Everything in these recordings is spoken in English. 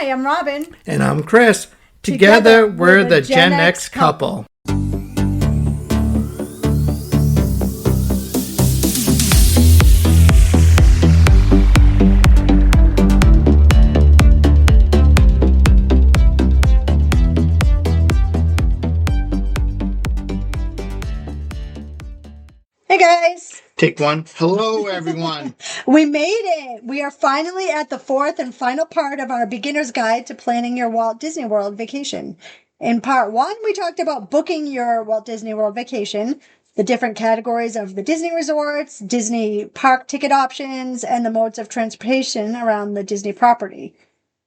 Hi, I'm Robin. And I'm Chris. Together we're the Gen X couple. Hey guys. Take one. Hello, everyone. We made it. We are finally at the fourth and final part of our beginner's guide to planning your Walt Disney World vacation. In part one, we talked about booking your Walt Disney World vacation, the different categories of the Disney resorts, Disney park ticket options, and the modes of transportation around the Disney property.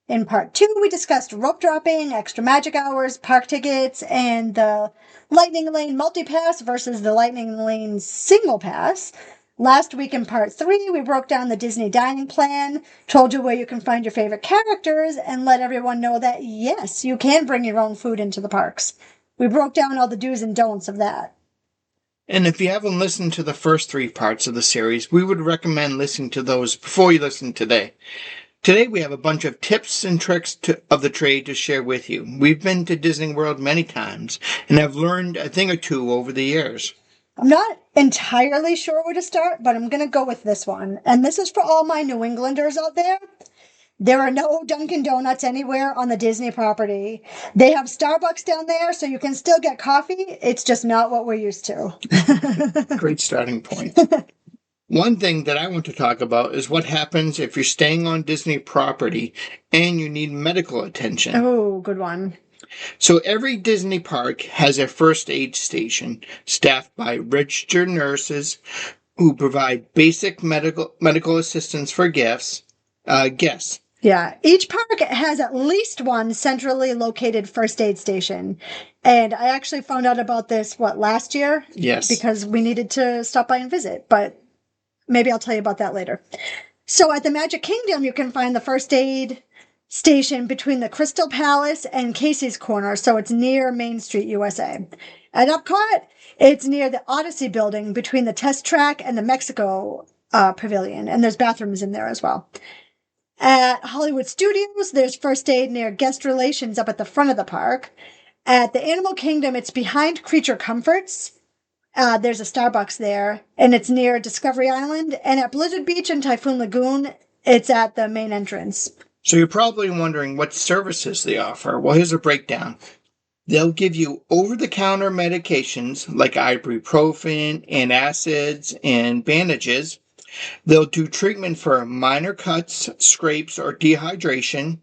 In part two, we discussed rope dropping, extra magic hours, park tickets, and the Lightning Lane multi-pass versus the Lightning Lane single pass. Last week in part three, we broke down the Disney dining plan, told you where you can find your favorite characters, and let everyone know that, yes, you can bring your own food into the parks. We broke down all the do's and don'ts of that. And if you haven't listened to the first three parts of the series, we would recommend listening to those before you listen today. Today we have a bunch of tips and tricks of the trade to share with you. We've been to Disney World many times and have learned a thing or two over the years. I'm not entirely sure where to start, but I'm going to go with this one. And this is for all my New Englanders out there. There are no Dunkin' Donuts anywhere on the Disney property. They have Starbucks down there, so you can still get coffee. It's just not what we're used to. Great starting point. One thing that I want to talk about is what happens if you're staying on Disney property and you need medical attention. Oh, good one. So every Disney park has a first aid station staffed by registered nurses who provide basic medical assistance for guests. Yeah, each park has at least one centrally located first aid station. And I actually found out about this, last year? Yes. Because we needed to stop by and visit, but maybe I'll tell you about that later. So at the Magic Kingdom, you can find the first aid station between the Crystal Palace and Casey's Corner, so it's near Main Street, USA. At Epcot, it's near the Odyssey building between the Test Track and the Mexico Pavilion, and there's bathrooms in there as well. At Hollywood Studios, there's first aid near Guest Relations up at the front of the park. At the Animal Kingdom, it's behind Creature Comforts. There's a Starbucks there, and it's near Discovery Island. And at Blizzard Beach and Typhoon Lagoon, it's at the main entrance. So you're probably wondering what services they offer. Well, here's a breakdown. They'll give you over-the-counter medications like ibuprofen, antacids, and bandages. They'll do treatment for minor cuts, scrapes, or dehydration.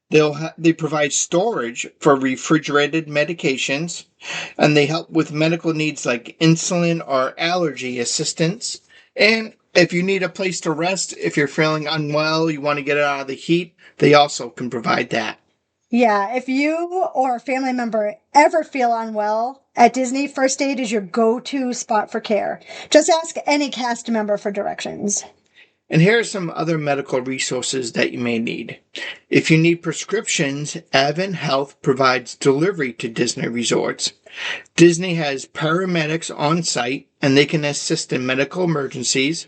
They provide storage for refrigerated medications, and they help with medical needs like insulin or allergy assistance. And if you need a place to rest, if you're feeling unwell, you want to get out of the heat, they also can provide that. Yeah, if you or a family member ever feel unwell at Disney, first aid is your go-to spot for care. Just ask any cast member for directions. And here are some other medical resources that you may need. If you need prescriptions, Advent Health provides delivery to Disney resorts. Disney has paramedics on site, and they can assist in medical emergencies.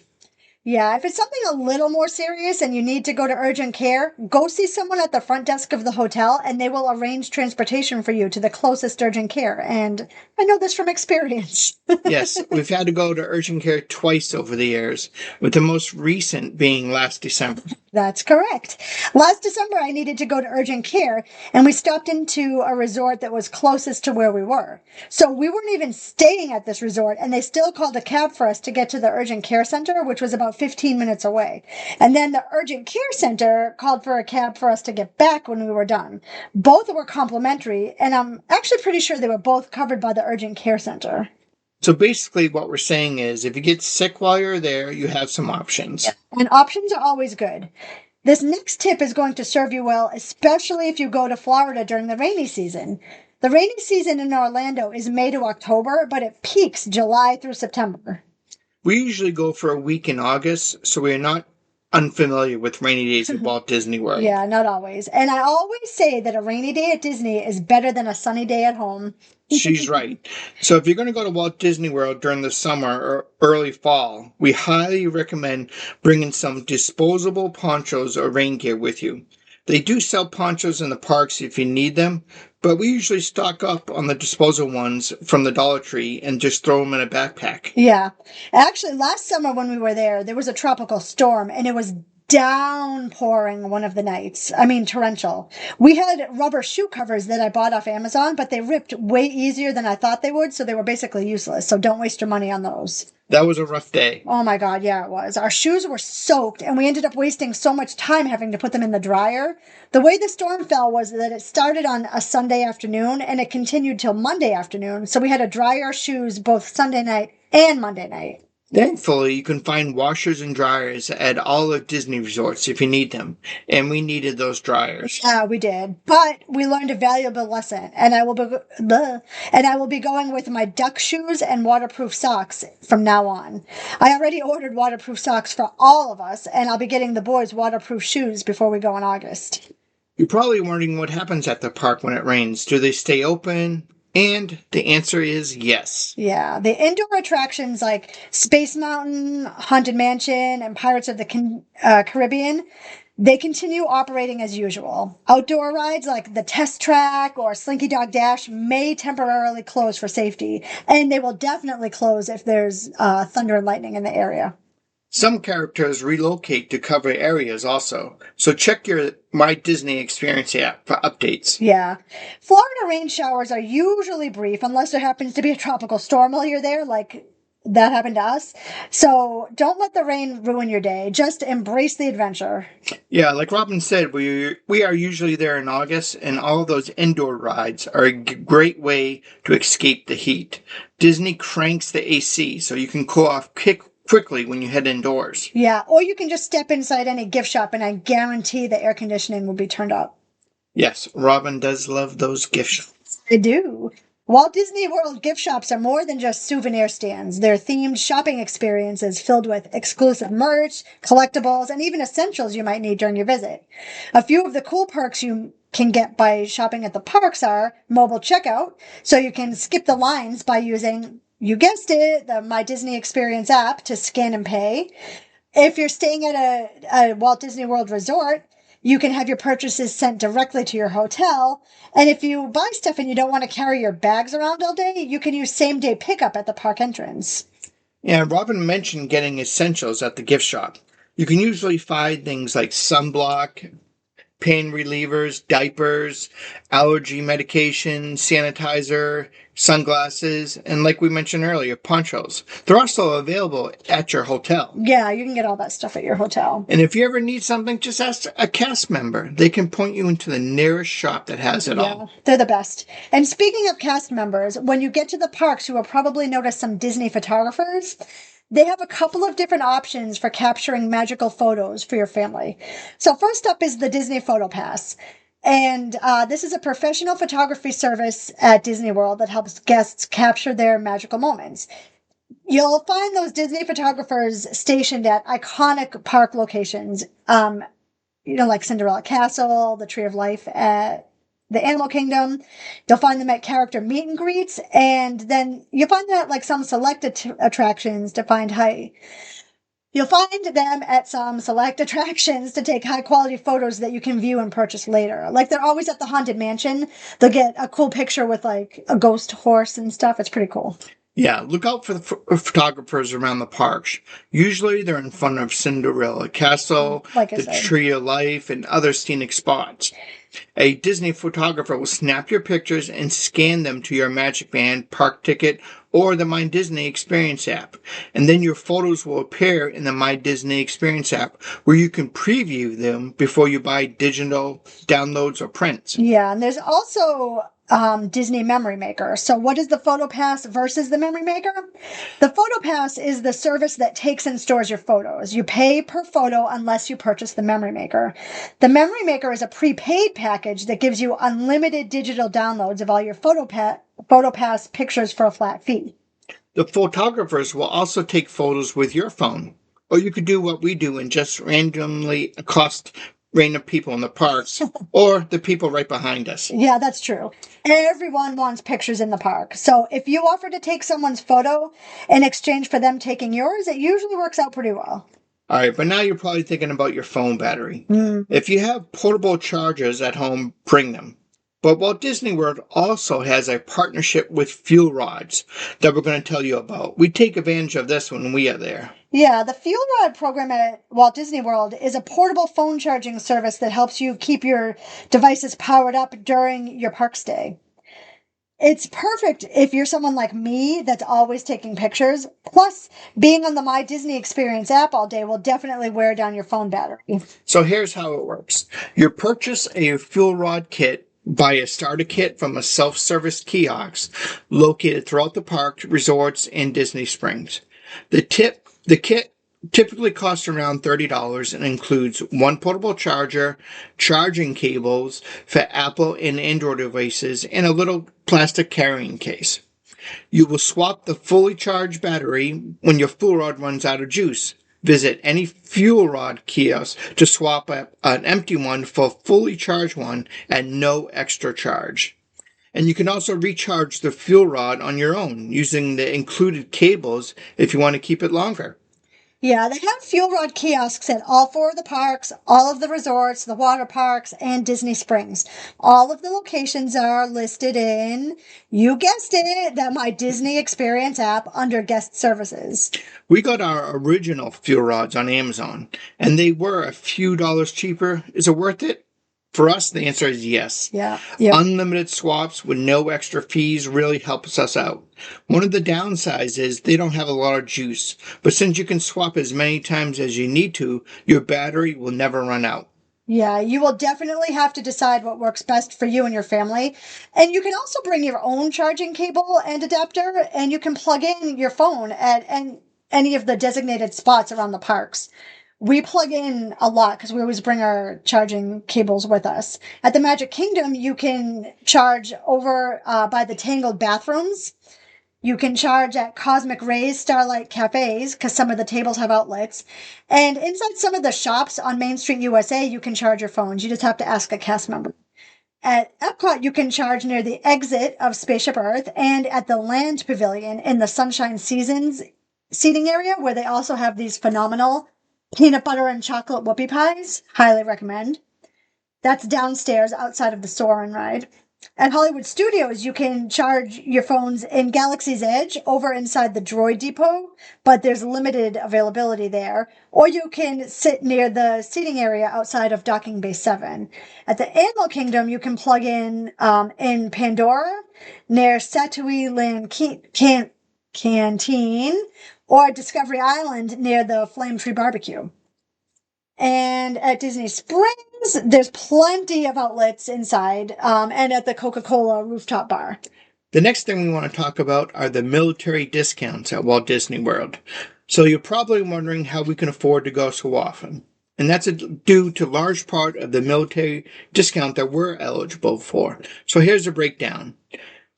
Yeah, if it's something a little more serious and you need to go to urgent care, go see someone at the front desk of the hotel and they will arrange transportation for you to the closest urgent care. And I know this from experience. Yes, we've had to go to urgent care twice over the years, with the most recent being last December. That's correct. Last December, I needed to go to urgent care, and we stopped into a resort that was closest to where we were. So we weren't even staying at this resort, and they still called a cab for us to get to the urgent care center, which was about 15 minutes away. And then the urgent care center called for a cab for us to get back when we were done. Both were complimentary, and I'm actually pretty sure they were both covered by the urgent care center. So basically what we're saying is if you get sick while you're there, you have some options. And options are always good. This next tip is going to serve you well, especially if you go to Florida during the rainy season. The rainy season in Orlando is May to October, but it peaks July through September. We usually go for a week in August, so we're not unfamiliar with rainy days at Walt Disney World. Yeah, not always. And I always say that a rainy day at Disney is better than a sunny day at home. She's right. So if you're going to go to Walt Disney World during the summer or early fall, we highly recommend bringing some disposable ponchos or rain gear with you. They do sell ponchos in the parks if you need them, but we usually stock up on the disposal ones from the Dollar Tree and just throw them in a backpack. Yeah. Actually, last summer when we were there was a tropical storm and it was downpouring one of the nights. I mean, torrential. We had rubber shoe covers that I bought off Amazon, but they ripped way easier than I thought they would, so they were basically useless. So don't waste your money on those. That was a rough day. Oh my God, yeah, it was. Our shoes were soaked and we ended up wasting so much time having to put them in the dryer. The way the storm fell was that it started on a Sunday afternoon and it continued till Monday afternoon. So we had to dry our shoes both Sunday night and Monday night. Thankfully, you can find washers and dryers at all of Disney resorts if you need them, and we needed those dryers. Yeah, we did, but we learned a valuable lesson, and I will be going with my duck shoes and waterproof socks from now on. I already ordered waterproof socks for all of us, and I'll be getting the boys waterproof shoes before we go in August. You're probably wondering what happens at the park when it rains. Do they stay open? And the answer is yes. Yeah, the indoor attractions like Space Mountain, Haunted Mansion, and Pirates of the Caribbean, they continue operating as usual. Outdoor rides like the Test Track or Slinky Dog Dash may temporarily close for safety, and they will definitely close if there's thunder and lightning in the area. Some characters relocate to cover areas also, so check your My Disney Experience app for updates. Yeah. Florida rain showers are usually brief unless there happens to be a tropical storm while you're there, like that happened to us. So don't let the rain ruin your day. Just embrace the adventure. Yeah, like Robin said, we are usually there in August, and all of those indoor rides are a great way to escape the heat. Disney cranks the AC so you can cool off quickly when you head indoors. Yeah, or you can just step inside any gift shop and I guarantee the air conditioning will be turned up. Yes, Robin does love those gift shops. I do. Walt Disney World gift shops are more than just souvenir stands. They're themed shopping experiences filled with exclusive merch, collectibles, and even essentials you might need during your visit. A few of the cool perks you can get by shopping at the parks are mobile checkout, so you can skip the lines by using, you guessed it, the My Disney Experience app to scan and pay. If you're staying at a Walt Disney World resort, you can have your purchases sent directly to your hotel. And if you buy stuff and you don't want to carry your bags around all day, you can use same-day pickup at the park entrance. Yeah, Robin mentioned getting essentials at the gift shop. You can usually find things like sunblock, pain relievers, diapers, allergy medication, sanitizer, sunglasses, and like we mentioned earlier, ponchos. They're also available at your hotel. Yeah, you can get all that stuff at your hotel. And if you ever need something, just ask a cast member. They can point you into the nearest shop that has it all. They're the best. And speaking of cast members, when you get to the parks, you will probably notice some Disney photographers. They have a couple of different options for capturing magical photos for your family. So first up is the Disney Photo Pass. And this is a professional photography service at Disney World that helps guests capture their magical moments. You'll find those Disney photographers stationed at iconic park locations, like Cinderella Castle, the Tree of Life at the Animal Kingdom. You'll find them at character meet and greets, and then you'll find them at like some select attractions to find You'll find them at some select attractions to take high quality photos that you can view and purchase later. Like they're always at the Haunted Mansion. They'll get a cool picture with like a ghost horse and stuff. It's pretty cool. Yeah, look out for the photographers around the parks. Usually they're in front of Cinderella Castle, the Tree of Life, and other scenic spots. A Disney photographer will snap your pictures and scan them to your Magic Band, park ticket, or the My Disney Experience app. And then your photos will appear in the My Disney Experience app where you can preview them before you buy digital downloads or prints. Yeah, and there's also Disney Memory Maker. So what is the Photo Pass versus the Memory Maker? The Photo Pass is the service that takes and stores your photos. You pay per photo unless you purchase the Memory Maker. The Memory Maker is a prepaid package that gives you unlimited digital downloads of all your Photo Pass pictures for a flat fee. The photographers will also take photos with your phone. Or you could do what we do and just randomly accost random people in the parks or the people right behind us. Yeah, that's true. Everyone wants pictures in the park. So if you offer to take someone's photo in exchange for them taking yours, it usually works out pretty well. All right, but now you're probably thinking about your phone battery. If you have portable chargers at home, bring them. But Walt Disney World also has a partnership with fuel rods that we're going to tell you about. We take advantage of this when we are there. Yeah, the fuel rod program at Walt Disney World is a portable phone charging service that helps you keep your devices powered up during your park stay. It's perfect if you're someone like me that's always taking pictures. Plus, being on the My Disney Experience app all day will definitely wear down your phone battery. So here's how it works. You purchase a fuel rod kit, buy a starter kit from a self-service kiosk located throughout the park, resorts, and Disney Springs. The kit typically costs around $30 and includes one portable charger, charging cables for Apple and Android devices, and a little plastic carrying case. You will swap the fully charged battery when your fuel rod runs out of juice. Visit any fuel rod kiosk to swap an empty one for a fully charged one at no extra charge. And you can also recharge the fuel rod on your own using the included cables if you want to keep it longer. Yeah, they have fuel rod kiosks at all four of the parks, all of the resorts, the water parks, and Disney Springs. All of the locations are listed in, you guessed it, the My Disney Experience app under guest services. We got our original fuel rods on Amazon, and they were a few dollars cheaper. Is it worth it? For us, the answer is yes. Yeah. Yep. Unlimited swaps with no extra fees really helps us out. One of the downsides is they don't have a lot of juice, but since you can swap as many times as you need to, your battery will never run out. Yeah, you will definitely have to decide what works best for you and your family. And you can also bring your own charging cable and adapter, and you can plug in your phone at any of the designated spots around the parks. We plug in a lot because we always bring our charging cables with us. At the Magic Kingdom, you can charge over by the Tangled bathrooms. You can charge at Cosmic Rays Starlight Cafes because some of the tables have outlets. And inside some of the shops on Main Street USA, you can charge your phones. You just have to ask a cast member. At Epcot, you can charge near the exit of Spaceship Earth and at the Land Pavilion in the Sunshine Seasons seating area, where they also have these phenomenal peanut butter and chocolate whoopie pies. Highly recommend. That's downstairs outside of the Soarin' ride. At Hollywood Studios, you can charge your phones in Galaxy's Edge over inside the Droid Depot, but there's limited availability there. Or you can sit near the seating area outside of Docking Bay 7. At the Animal Kingdom, you can plug in Pandora near Satui Land Canteen, or Discovery Island near the Flame Tree Barbecue. And at Disney Springs, there's plenty of outlets inside, and at the Coca-Cola rooftop bar. The next thing we want to talk about are the military discounts at Walt Disney World. So you're probably wondering how we can afford to go so often. And that's due to large part of the military discount that we're eligible for. So here's a breakdown.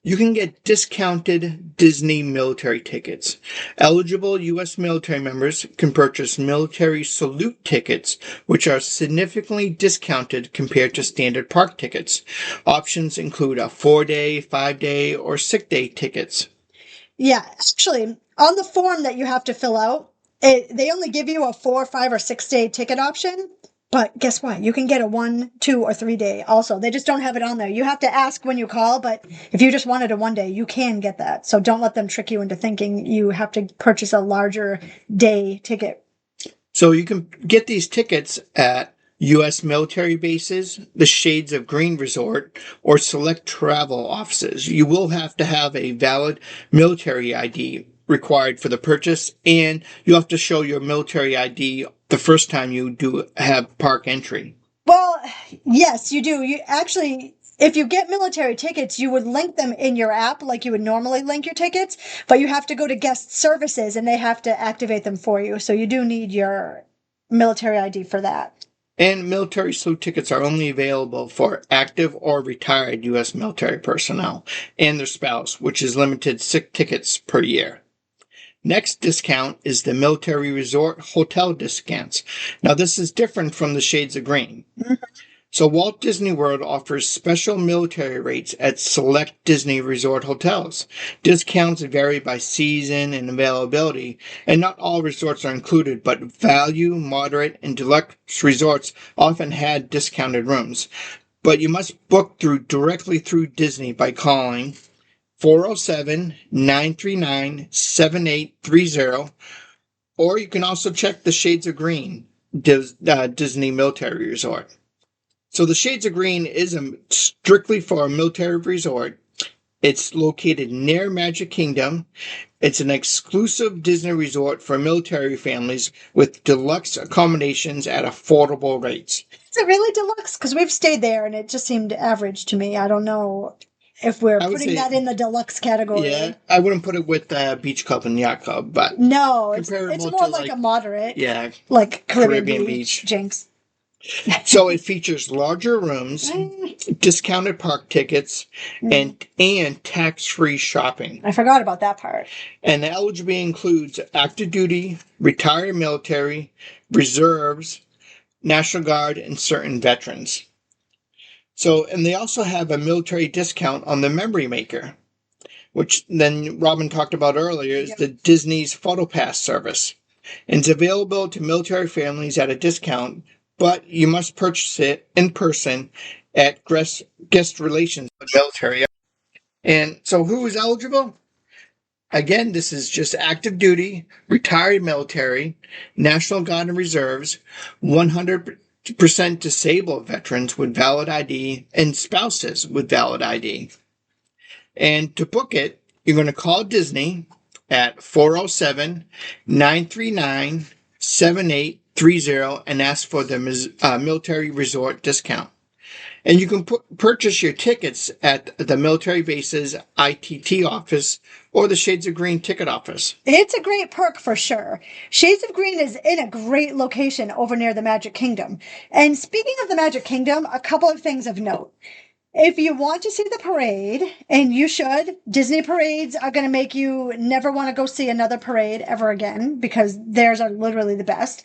You can get discounted Disney military tickets. Eligible U.S. military members can purchase military salute tickets, which are significantly discounted compared to standard park tickets. Options include a 4-day, 5-day, or 6-day tickets. Yeah, actually, on the form that you have to fill out, they only give you a 4, 5, or 6-day ticket option. But guess what? You can get a 1, 2, or 3-day also. They just don't have it on there. You have to ask when you call, but if you just wanted a 1-day, you can get that. So don't let them trick you into thinking you have to purchase a larger day ticket. So you can get these tickets at U.S. military bases, the Shades of Green Resort, or select travel offices. You will have to have a valid military ID required for the purchase, and you have to show your military ID the first time you do have park entry. Well, yes, you do. You actually, if you get military tickets, you would link them in your app like you would normally link your tickets, but you have to go to guest services and they have to activate them for you. So you do need your military ID for that. And military salute tickets are only available for active or retired U.S. military personnel and their spouse, which is limited 6 tickets per year. Next discount is the military resort hotel discounts. Now, this is different from the Shades of Green. Mm-hmm. So Walt Disney World offers special military rates at select Disney resort hotels. Discounts vary by season and availability, and not all resorts are included, but value, moderate, and deluxe resorts often had discounted rooms. But you must book directly through Disney by calling 407-939-7830, or you can also check the Shades of Green Disney Military Resort. So the Shades of Green is strictly for a military resort. It's located near Magic Kingdom. It's an exclusive Disney resort for military families with deluxe accommodations at affordable rates. Is it really deluxe? Because we've stayed there and it just seemed average to me. I don't know if we're putting that in the deluxe category. Yeah, I wouldn't put it with Beach Club and Yacht Club, but no, it's more like a moderate. Yeah, like Caribbean Beach. Jinx. So it features larger rooms, discounted park tickets, and tax-free shopping. I forgot about that part. And the eligibility includes active duty, retired military, reserves, National Guard, and certain veterans. So, and they also have a military discount on the Memory Maker, which then Robin talked about earlier is the Disney's PhotoPass service. And it's available to military families at a discount, but you must purchase it in person at guest relations with military. And so who is eligible? Again, this is just active duty, retired military, National Guard and Reserves, 100% disabled veterans with valid ID, and spouses with valid ID. And to book it, you're going to call Disney at 407-939-7830 and ask for the military resort discount. And you can purchase your tickets at the military base's ITT office or the Shades of Green ticket office. It's a great perk for sure. Shades of Green is in a great location over near the Magic Kingdom. And speaking of the Magic Kingdom, a couple of things of note. If you want to see the parade, and you should, Disney parades are going to make you never want to go see another parade ever again because theirs are literally the best.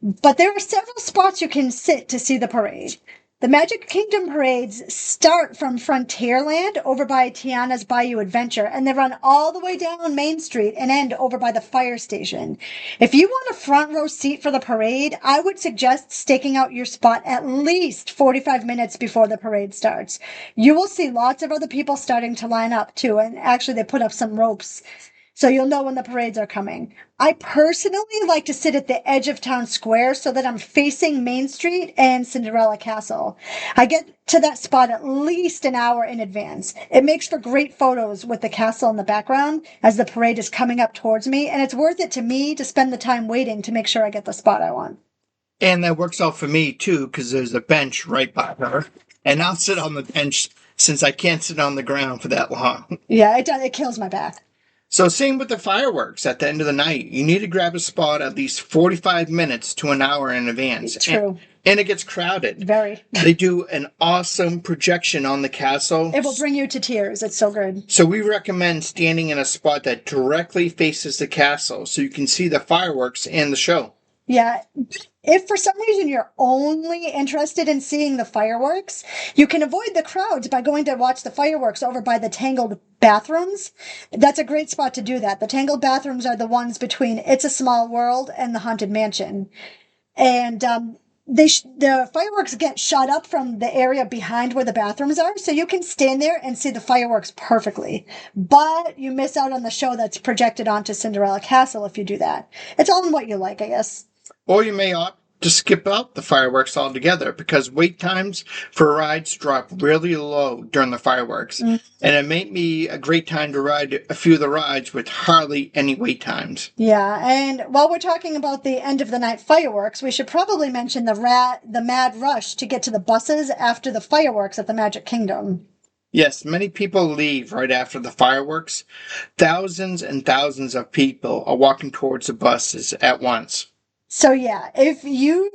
But there are several spots you can sit to see the parade. The Magic Kingdom parades start from Frontierland over by Tiana's Bayou Adventure, and they run all the way down Main Street and end over by the fire station. If you want a front row seat for the parade, I would suggest staking out your spot at least 45 minutes before the parade starts. You will see lots of other people starting to line up too, and actually they put up some ropes so you'll know when the parades are coming. I personally like to sit at the edge of town square so that I'm facing Main Street and Cinderella Castle. I get to that spot at least an hour in advance. It makes for great photos with the castle in the background as the parade is coming up towards me, and it's worth it to me to spend the time waiting to make sure I get the spot I want. And that works out for me too, because there's a bench right by her, and I'll sit on the bench since I can't sit on the ground for that long. Yeah, it kills my back. So same with the fireworks at the end of the night. You need to grab a spot at least 45 minutes to an hour in advance. True. And it gets crowded. Very. They do an awesome projection on the castle. It will bring you to tears. It's so good. So we recommend standing in a spot that directly faces the castle so you can see the fireworks and the show. Yeah. If for some reason you're only interested in seeing the fireworks, you can avoid the crowds by going to watch the fireworks over by the Tangled bathrooms. That's a great spot to do that. The Tangled bathrooms are the ones between It's a Small World and the Haunted Mansion. And the fireworks get shot up from the area behind where the bathrooms are, so you can stand there and see the fireworks perfectly. But you miss out on the show that's projected onto Cinderella Castle if you do that. It's all in what you like, I guess. Or you may opt to skip out the fireworks altogether because wait times for rides drop really low during the fireworks. And it may be a great time to ride a few of the rides with hardly any wait times. Yeah, and while we're talking about the end of the night fireworks, we should probably mention the mad rush to get to the buses after the fireworks at the Magic Kingdom. Yes, many people leave right after the fireworks. Thousands and thousands of people are walking towards the buses at once. So yeah, if you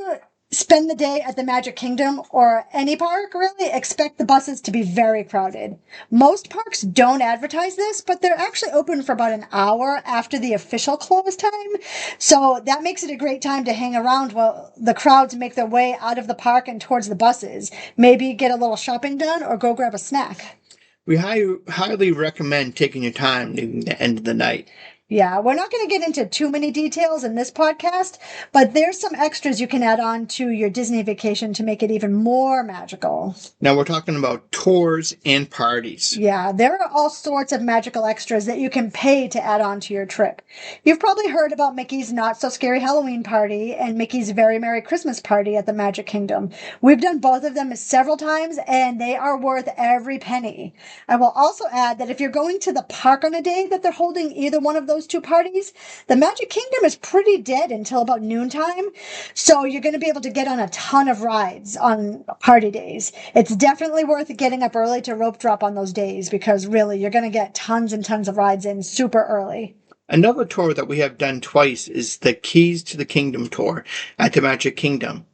spend the day at the Magic Kingdom or any park, really, expect the buses to be very crowded. Most parks don't advertise this, but they're actually open for about an hour after the official close time. So that makes it a great time to hang around while the crowds make their way out of the park and towards the buses. Maybe get a little shopping done or go grab a snack. We highly recommend taking your time near the end of the night. Yeah, we're not going to get into too many details in this podcast, but there's some extras you can add on to your Disney vacation to make it even more magical. Now we're talking about tours and parties. Yeah, there are all sorts of magical extras that you can pay to add on to your trip. You've probably heard about Mickey's Not So Scary Halloween Party and Mickey's Very Merry Christmas Party at the Magic Kingdom. We've done both of them several times, and they are worth every penny. I will also add that if you're going to the park on a day that they're holding either one of those two parties, the Magic Kingdom is pretty dead until about noontime. So you're going to be able to get on a ton of rides on party days. It's definitely worth getting up early to rope drop on those days because really you're going to get tons and tons of rides in super early. Another tour that we have done twice is the Keys to the Kingdom tour at the Magic Kingdom.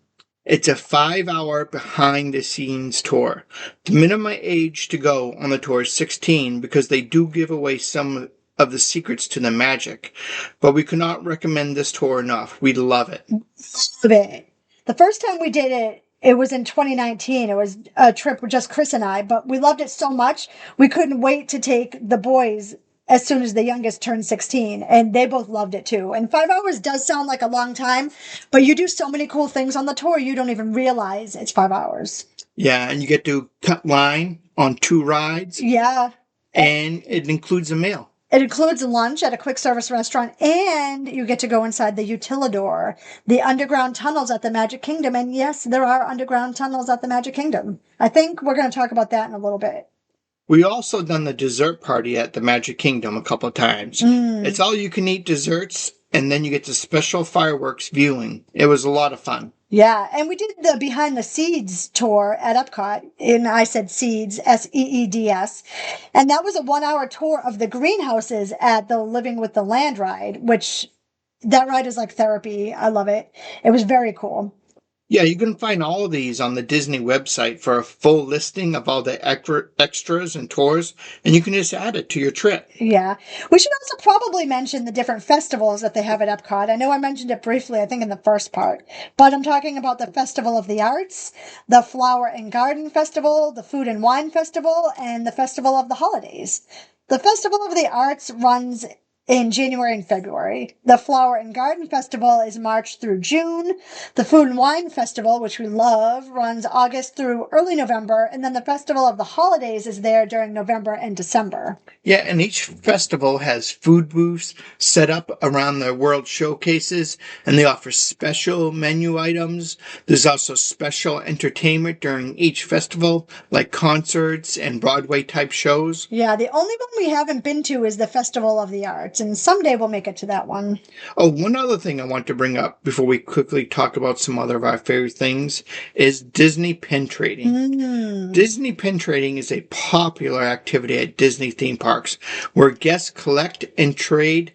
It's a 5-hour behind-the-scenes tour. The minimum age to go on the tour is 16 because they do give away some of the secrets to the magic. But we could not recommend this tour enough. We love it. Love it. The first time we did it, it was in 2019. It was a trip with just Chris and I, but we loved it so much, we couldn't wait to take the boys as soon as the youngest turned 16, and they both loved it too. And 5 hours does sound like a long time, but you do so many cool things on the tour, you don't even realize it's 5 hours. Yeah, and you get to cut line on 2 rides. Yeah. And it includes a meal. It includes lunch at a quick service restaurant, and you get to go inside the Utilidor, the underground tunnels at the Magic Kingdom. And yes, there are underground tunnels at the Magic Kingdom. I think we're going to talk about that in a little bit. We also done the dessert party at the Magic Kingdom a couple of times. It's all you can eat desserts, and then you get the special fireworks viewing. It was a lot of fun. Yeah, and we did the Behind the Seeds tour at Epcot, and I said seeds, Seeds, and that was a 1-hour tour of the greenhouses at the Living with the Land ride, which that ride is like therapy. I love it. It was very cool. Yeah, you can find all of these on the Disney website for a full listing of all the extras and tours, and you can just add it to your trip. Yeah. We should also probably mention the different festivals that they have at Epcot. I know I mentioned it briefly, I think, in the first part, but I'm talking about the Festival of the Arts, the Flower and Garden Festival, the Food and Wine Festival, and the Festival of the Holidays. The Festival of the Arts runs in January and February. The Flower and Garden Festival is March through June. The Food and Wine Festival, which we love, runs August through early November. And then the Festival of the Holidays is there during November and December. Yeah, and each festival has food booths set up around their world showcases, and they offer special menu items. There's also special entertainment during each festival, like concerts and Broadway-type shows. Yeah, the only one we haven't been to is the Festival of the Arts, and someday we'll make it to that one. Oh, one other thing I want to bring up before we quickly talk about some other of our favorite things is Disney pin trading. Disney pin trading is a popular activity at Disney theme parks where guests collect and trade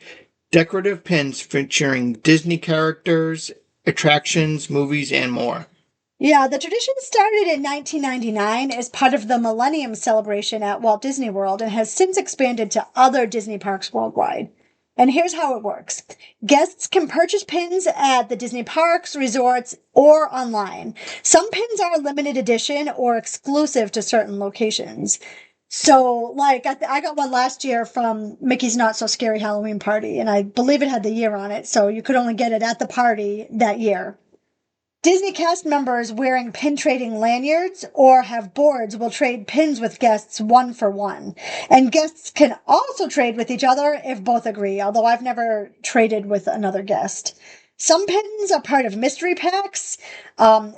decorative pins featuring Disney characters, attractions, movies, and more. Yeah, the tradition started in 1999 as part of the Millennium Celebration at Walt Disney World and has since expanded to other Disney parks worldwide. And here's how it works. Guests can purchase pins at the Disney parks, resorts, or online. Some pins are limited edition or exclusive to certain locations. So, like, I got one last year from Mickey's Not So Scary Halloween Party, and I believe it had the year on it, so you could only get it at the party that year. Disney cast members wearing pin trading lanyards or have boards will trade pins with guests 1 for 1. And guests can also trade with each other if both agree, although I've never traded with another guest. Some pins are part of mystery packs,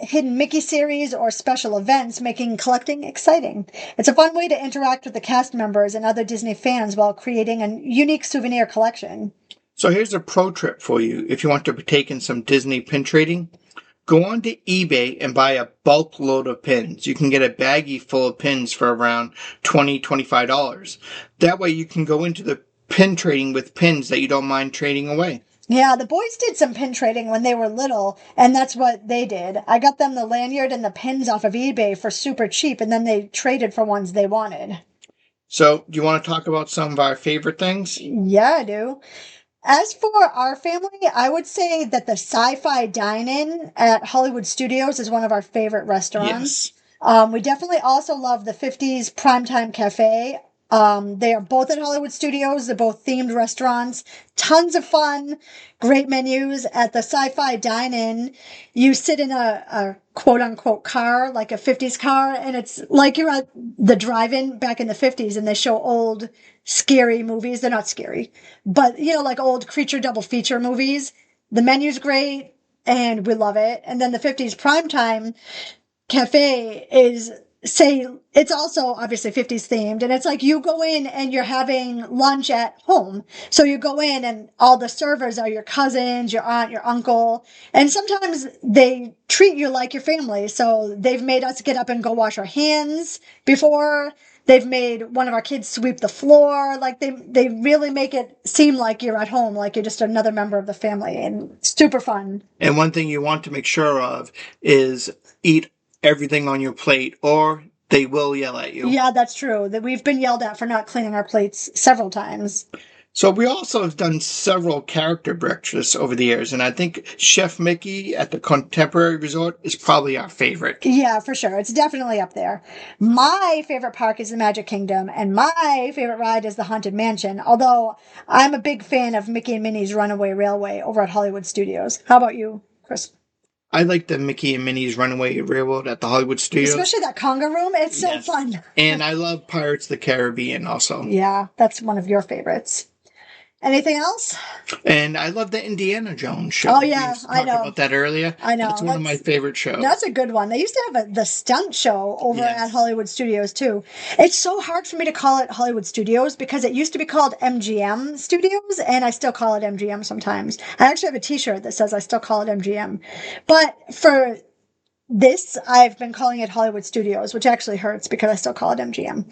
hidden Mickey series, or special events, making collecting exciting. It's a fun way to interact with the cast members and other Disney fans while creating a unique souvenir collection. So here's a pro tip for you if you want to partake in some Disney pin trading. Go on to eBay and buy a bulk load of pins. You can get a baggie full of pins for around $20, $25. That way you can go into the pin trading with pins that you don't mind trading away. Yeah, the boys did some pin trading when they were little, and that's what they did. I got them the lanyard and the pins off of eBay for super cheap, and then they traded for ones they wanted. So, do you want to talk about some of our favorite things? Yeah, I do. As for our family, I would say that the Sci-Fi Dine-In at Hollywood Studios is one of our favorite restaurants. Yes. We definitely also love the 50s Primetime Cafe. They are both at Hollywood Studios. They're both themed restaurants. Tons of fun, great menus. At the Sci-Fi Dine-In, you sit in a quote-unquote car, like a 50s car, and it's like you're at the drive-in back in the 50s, and they show old scary movies. They're not scary, but like old creature double feature movies. The menu's great and we love it. And then the 50s primetime cafe is say it's also obviously 50s themed, and it's like you go in and you're having lunch at home. So you go in and all the servers are your cousins, your aunt, your uncle, and sometimes they treat you like your family. So they've made us get up and go wash our hands before. They've made one of our kids sweep the floor. Like they really make it seem like you're at home, like you're just another member of the family, and super fun. And one thing you want to make sure of is eat everything on your plate, or they will yell at you. Yeah, that's true. That we've been yelled at for not cleaning our plates several times. So we also have done several character breakfasts over the years, and I think Chef Mickey at the Contemporary Resort is probably our favorite. Yeah, for sure. It's definitely up there. My favorite park is the Magic Kingdom, and my favorite ride is the Haunted Mansion, although I'm a big fan of Mickey and Minnie's Runaway Railway over at Hollywood Studios. How about you, Chris? I like the Mickey and Minnie's Runaway Railroad at the Hollywood Studios. Especially that conga room. It's so fun. And I love Pirates of the Caribbean also. Yeah, that's one of your favorites. Anything else? And I love the Indiana Jones show. Oh, yeah, I know. We talked about that earlier. I know. That's one of my favorite shows. That's a good one. They used to have the stunt show over Yes. at Hollywood Studios, too. It's so hard for me to call it Hollywood Studios because it used to be called MGM Studios, and I still call it MGM sometimes. I actually have a t-shirt that says I still call it MGM. But for this, I've been calling it Hollywood Studios, which actually hurts because I still call it MGM.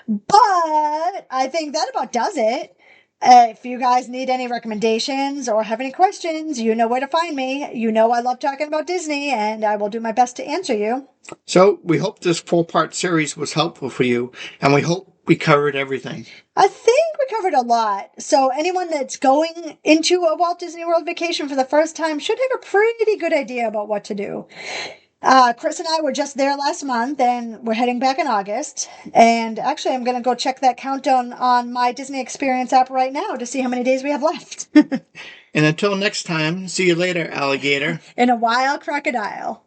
But I think that about does it. If you guys need any recommendations or have any questions, you know where to find me. You know I love talking about Disney, and I will do my best to answer you. So we hope this 4-part series was helpful for you, and we hope we covered everything. I think we covered a lot. So anyone that's going into a Walt Disney World vacation for the first time should have a pretty good idea about what to do. Chris and I were just there last month, and we're heading back in August. And actually, I'm going to go check that countdown on my Disney Experience app right now to see how many days we have left. And until next time, see you later, alligator. In a wild crocodile.